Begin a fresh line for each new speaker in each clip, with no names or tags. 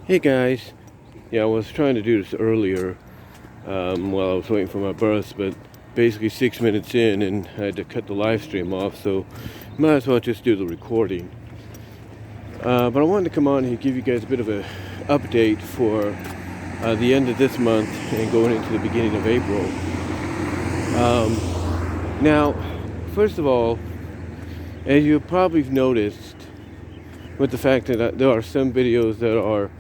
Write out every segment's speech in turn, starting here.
Hey guys, yeah, I was trying to do this earlier while I was waiting for my bus, but basically 6 minutes in and I had to cut the live stream off, so might as well just do the recording. But I wanted to come on and give you guys a bit of an update for the end of this month and going into the beginning of April. Now, first of all, as you probably noticed, with the fact that there are some videos that are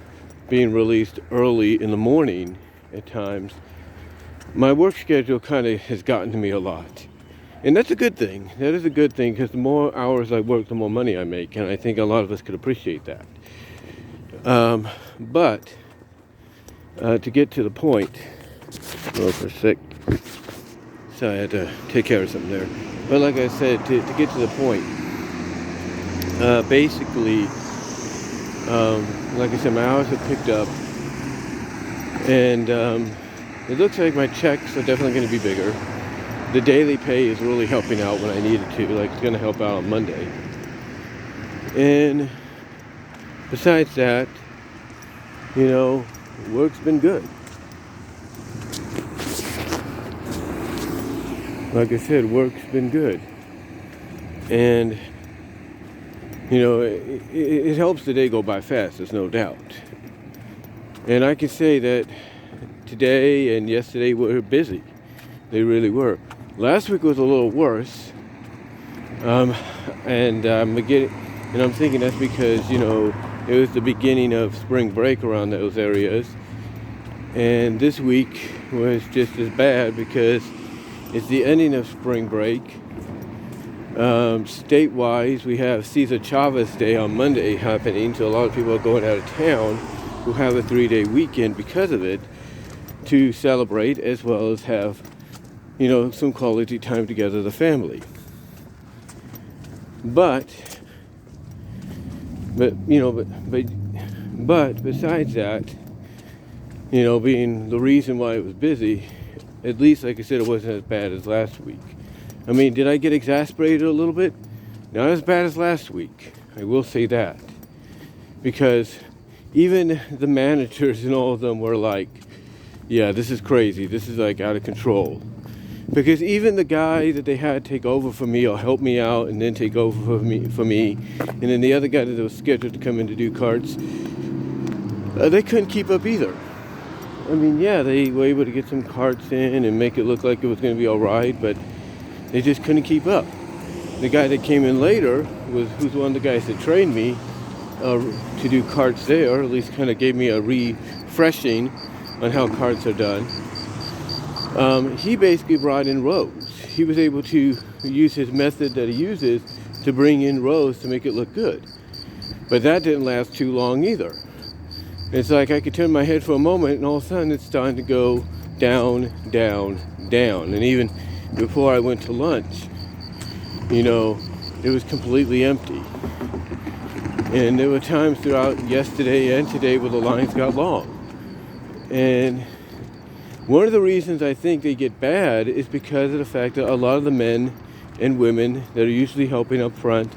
being released early in the morning at times, my work schedule kind of has gotten to me a lot. And that's a good thing. That is a good thing, because the more hours I work, the more money I make. And I think a lot of us could appreciate that. But to get to the point, hold on for a sec. So I had to take care of something there. But like I said, to get to the point, basically, like I said, my hours have picked up, and it looks like my checks are definitely going to be bigger. The daily pay is really helping out when I need it to, like it's going to help out on Monday. And besides that, work's been good. Like I said, work's been good. And it helps the day go by fast, there's no doubt. And I can say that today and yesterday were busy. They really were. Last week was a little worse. And I'm thinking that's because, it was the beginning of spring break around those areas. And this week was just as bad because it's the ending of spring break. State-wise, we have Cesar Chavez Day on Monday happening, so a lot of people are going out of town who have a 3-day weekend because of it to celebrate, as well as have, some quality time together as a family. But besides that, being the reason why it was busy, at least, like I said, it wasn't as bad as last week. I mean, did I get exasperated a little bit? Not as bad as last week. I will say that. Because even the managers and all of them were like, yeah, this is crazy. This is like out of control. Because even the guy that they had take over for me or help me out and then take over for me, and then the other guy that was scheduled to come in to do carts, they couldn't keep up either. I mean, yeah, they were able to get some carts in and make it look like it was going to be all right, but they just couldn't keep up. The guy that came in later who's one of the guys that trained me to do carts there, or at least kind of gave me a refreshing on how carts are done. He basically brought in rows. He was able to use his method that he uses to bring in rows to make it look good. But that didn't last too long either. It's like I could turn my head for a moment and all of a sudden it's starting to go down, down, down. And even before I went to lunch, it was completely empty. And there were times throughout yesterday and today where the lines got long. And one of the reasons I think they get bad is because of the fact that a lot of the men and women that are usually helping up front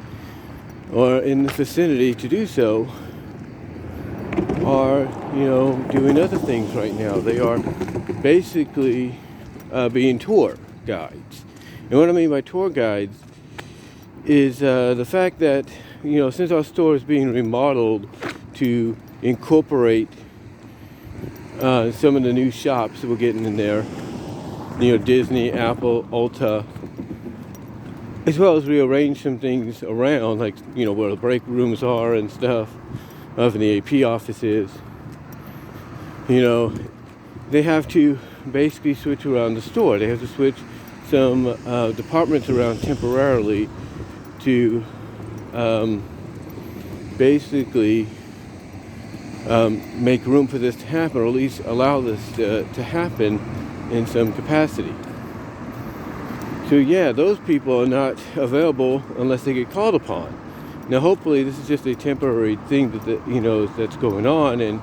or in the vicinity to do so are, doing other things right now. They are basically being tour guides. And what I mean by tour guides is the fact that, since our store is being remodeled to incorporate some of the new shops that we're getting in there, Disney, Apple, Ulta, as well as rearrange some things around, like, where the break rooms are and stuff, of the AP offices. They have to basically switch around the store. They have to switch some departments around temporarily to basically make room for this to happen, or at least allow this to happen in some capacity. So yeah, those people are not available unless they get called upon. Now hopefully this is just a temporary thing that's going on, and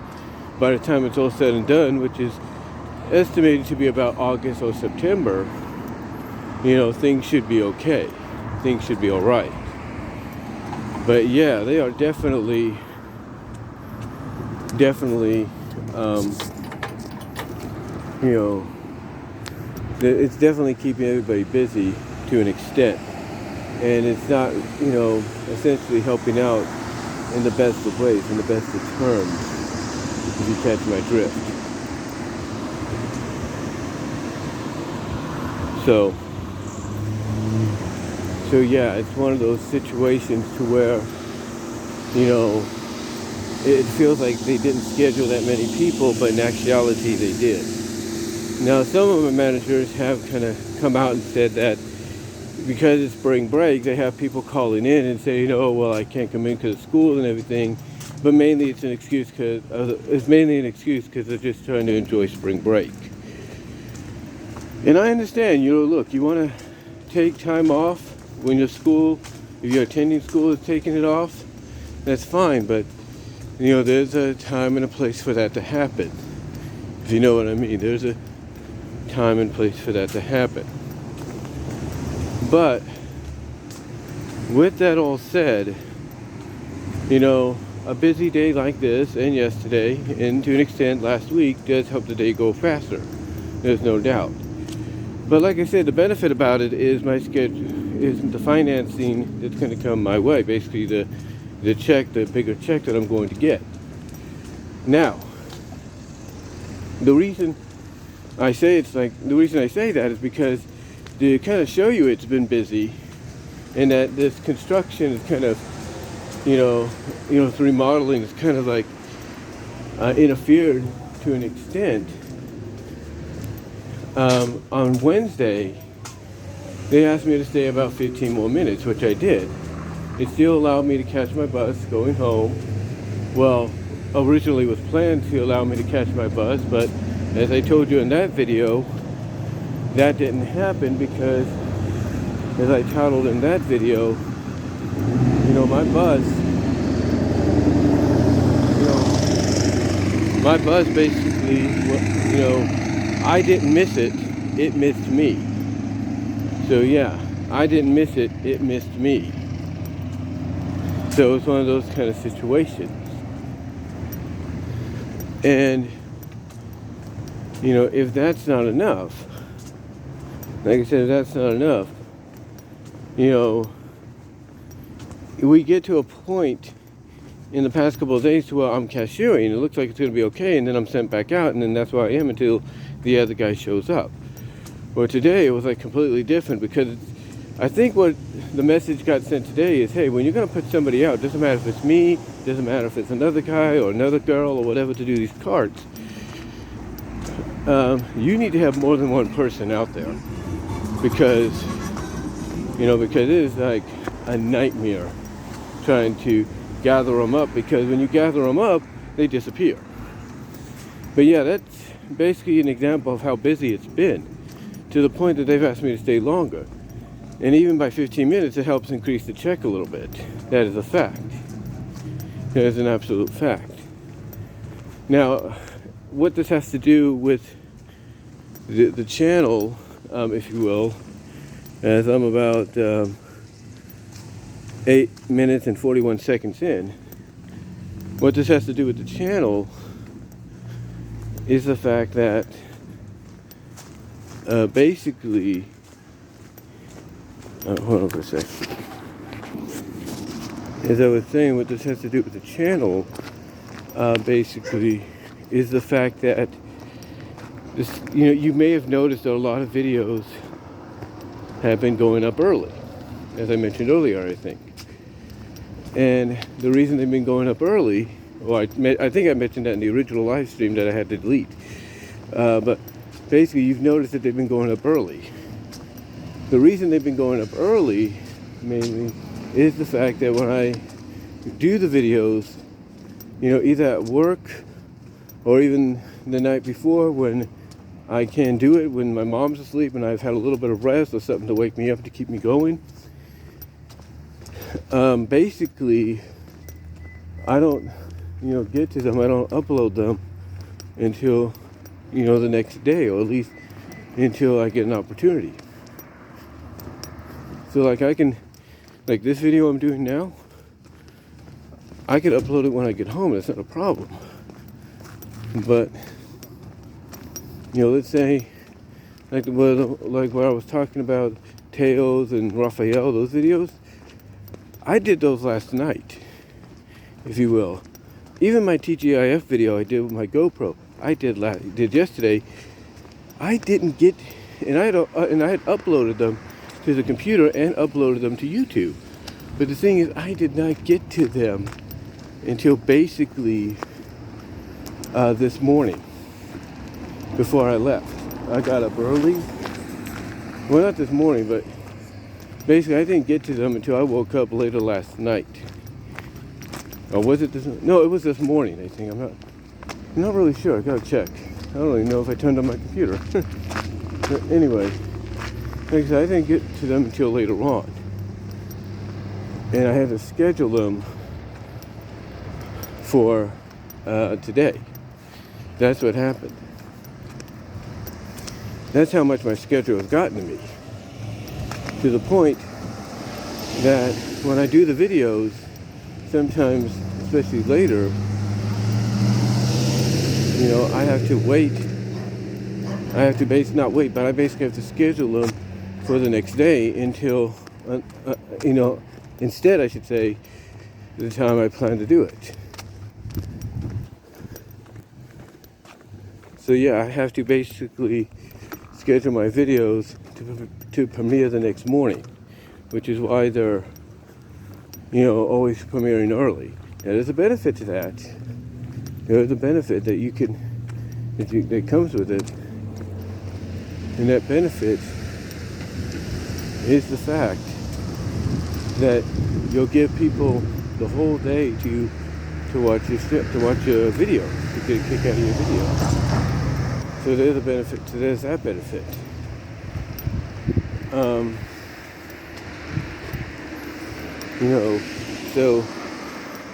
by the time it's all said and done, which is estimated to be about August or September, things should be okay. Things should be all right. But yeah, they are definitely definitely, you know, it's definitely keeping everybody busy to an extent. And it's not, you know, essentially helping out in the best of ways, in the best of terms, if you catch my drift. So yeah, it's one of those situations to where, you know, it feels like they didn't schedule that many people, but in actuality they did. Now, some of my managers have kind of come out and said that because it's spring break, they have people calling in and saying, "Oh, well, I can't come in because of school and everything." But mainly it's an excuse because they're just trying to enjoy spring break. And I understand, you know, look, you want to take time off when your school, if you're attending school, is taking it off. That's fine, but you know, there's a time and a place for that to happen. If you know what I mean, there's a time and place for that to happen. But with that all said, you know, a busy day like this and yesterday, and to an extent last week, does help the day go faster. There's no doubt. But like I said, the benefit about it is my schedule, is the financing that's going to come my way. Basically, the check, the bigger check that I'm going to get. Now, the reason I say that is because to kind of show you it's been busy, and that this construction is kind of, you know, this remodeling is kind of like interfered to an extent. On Wednesday, they asked me to stay about 15 more minutes, which I did. It still allowed me to catch my bus going home. Well, originally it was planned to allow me to catch my bus, but as I told you in that video, that didn't happen because, as I titled in that video, you know, my bus basically, you know, I didn't miss it, it missed me. So yeah, I didn't miss it, it missed me. So it's one of those kind of situations. And, you know, if that's not enough, like I said, if that's not enough, you know, we get to a point in the past couple of days to where I'm cashiering, it looks like it's going to be okay, and then I'm sent back out, and then that's where I am until the other guy shows up. Well, today it was like completely different, because I think what the message got sent today is, hey, when you're going to put somebody out, doesn't matter if it's me, doesn't matter if it's another guy or another girl or whatever to do these carts, you need to have more than one person out there, because it is like a nightmare trying to gather them up, because when you gather them up, they disappear. But yeah, that's basically an example of how busy it's been, to the point that they've asked me to stay longer. And even by 15 minutes, it helps increase the check a little bit. That is a fact. That is an absolute fact. Now, what this has to do with the channel, if you will, as I'm about 8 minutes and 41 seconds in, what this has to do with the channel is the fact that basically, hold on for a sec. As I was saying, what this has to do with the channel, basically, is the fact that this, you may have noticed that a lot of videos have been going up early, as I mentioned earlier, I think. And the reason they've been going up early, well, I think I mentioned that in the original live stream that I had to delete. But basically, you've noticed that they've been going up early. The reason they've been going up early, mainly, is the fact that when I do the videos, either at work or even the night before when I can do it, when my mom's asleep and I've had a little bit of rest or something to wake me up to keep me going. Basically, I don't, get to them, I don't upload them until, the next day, or at least until I get an opportunity. So like this video I'm doing now, I can upload it when I get home, that's not a problem. But let's say like what I was talking about, Teos and Raphael, those videos, I did those last night, if you will. Even my TGIF video I did with my GoPro, I did yesterday. I didn't get, and I had uploaded them to the computer and uploaded them to YouTube. But the thing is, I did not get to them until basically this morning, before I left. I got up early. Well, not this morning, but basically I didn't get to them until I woke up later last night. Or was it this? No, it was this morning, I think. I'm not really sure. I gotta check. I don't really know if I turned on my computer. But anyway, like I said, I didn't get to them until later on. And I had to schedule them for today. That's what happened. That's how much my schedule has gotten to me. To the point that when I do the videos, sometimes, especially later, I have to wait. I have to not wait, but I basically have to schedule them for the next day until, instead, I should say, the time I plan to do it. So yeah, I have to basically schedule my videos to premiere the next morning, which is why they're, always premiering early. Now, there's a benefit to that. There's a benefit that that comes with it, and that benefit is the fact that you'll give people the whole day to watch your video, to get a kick out of your video. So there's a benefit. So there's that benefit. So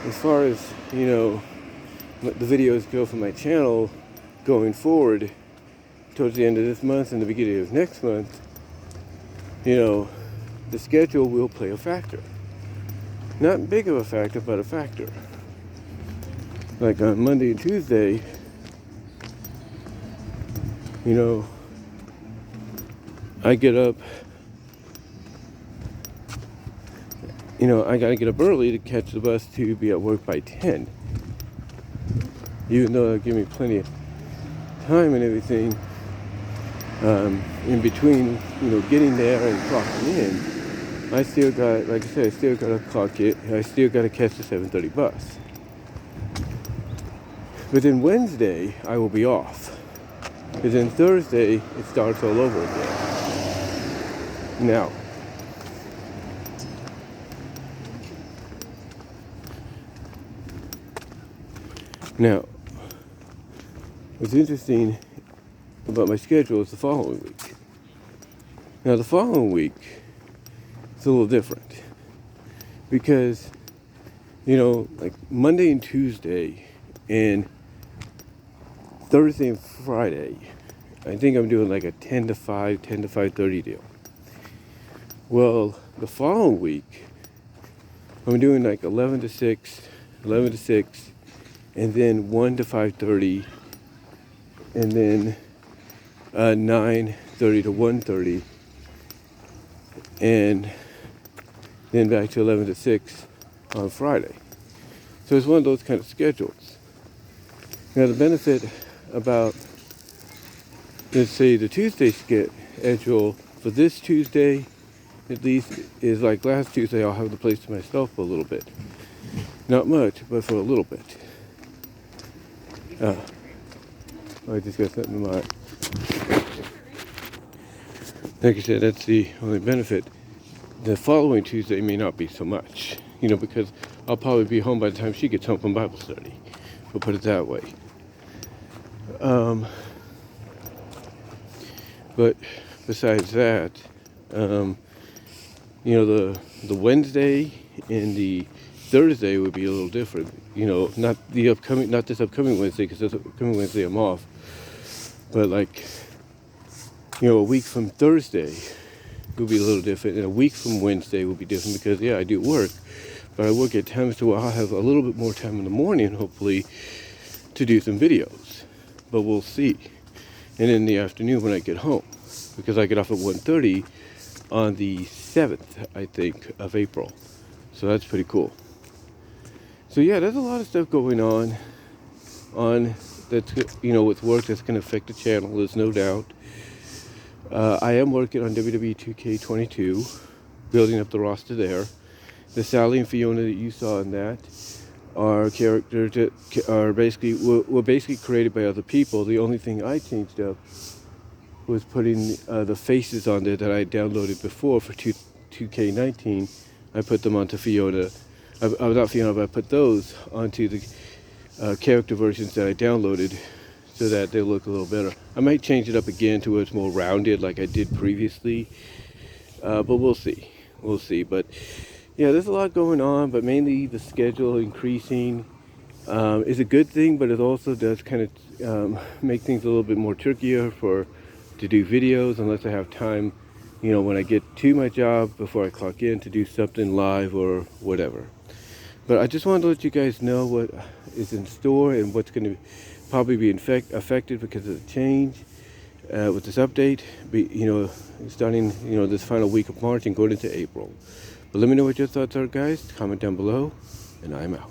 as far as the videos go for my channel going forward, towards the end of this month and the beginning of next month, the schedule will play a factor. Not big of a factor, but a factor. Like on Monday and Tuesday, I get up, I gotta get up early to catch the bus to be at work by 10. Even though it'll give me plenty of time and everything, in between, getting there and clocking in, I still got, like I said, I still gotta clock it. I still gotta catch the 7:30 bus. But then Wednesday, I will be off. Because then Thursday, it starts all over again. Now, what's interesting about my schedule is the following week. Now, the following week, it's a little different. Because, like Monday and Tuesday and Thursday and Friday, I think I'm doing like a 10 to 5:30 deal. Well, the following week, I'm doing like 11 to 6, and then 1 to 5:30, and then 9:30 to 1:30, and then back to 11 to 6 on Friday. So it's one of those kind of schedules. Now, the benefit about, let's say, the Tuesday schedule for this Tuesday, at least, is like last Tuesday, I'll have the place to myself for a little bit. Not much, but for a little bit. I just got something in my eye. Like I said, that's the only benefit. The following Tuesday may not be so much, because I'll probably be home by the time she gets home from Bible study. We'll put it that way. But besides that, the Wednesday and the Thursday would be a little different. Not this upcoming Wednesday, because this upcoming Wednesday I'm off. But like, a week from Thursday will be a little different, and a week from Wednesday will be different because I do work, but I work at times to where I'll have a little bit more time in the morning, hopefully, to do some videos. but we'll see. And in the afternoon when I get home, because I get off at 1:30 on the 7th, I think, of April. So that's pretty cool. So yeah, there's a lot of stuff going on that's, with work that's going to affect the channel. There's no doubt. I am working on WWE 2K22, building up the roster there. The Sally and Fiona that you saw in that are characters that are were basically created by other people. The only thing I changed up was putting the faces on there that I downloaded before for 2K19. I put them onto Fiona. Not Fiona, but I put those onto the character versions that I downloaded so that they look a little better. I might change it up again to where it's more rounded like I did previously, but we'll see. We'll see. But yeah, there's a lot going on, but mainly the schedule increasing is a good thing, but it also does kind of make things a little bit more trickier to do videos unless I have time, when I get to my job before I clock in to do something live or whatever. But I just wanted to let you guys know what is in store and what's going to probably be affected because of the change with this update, starting, this final week of March and going into April. But let me know what your thoughts are, guys. Comment down below, and I'm out.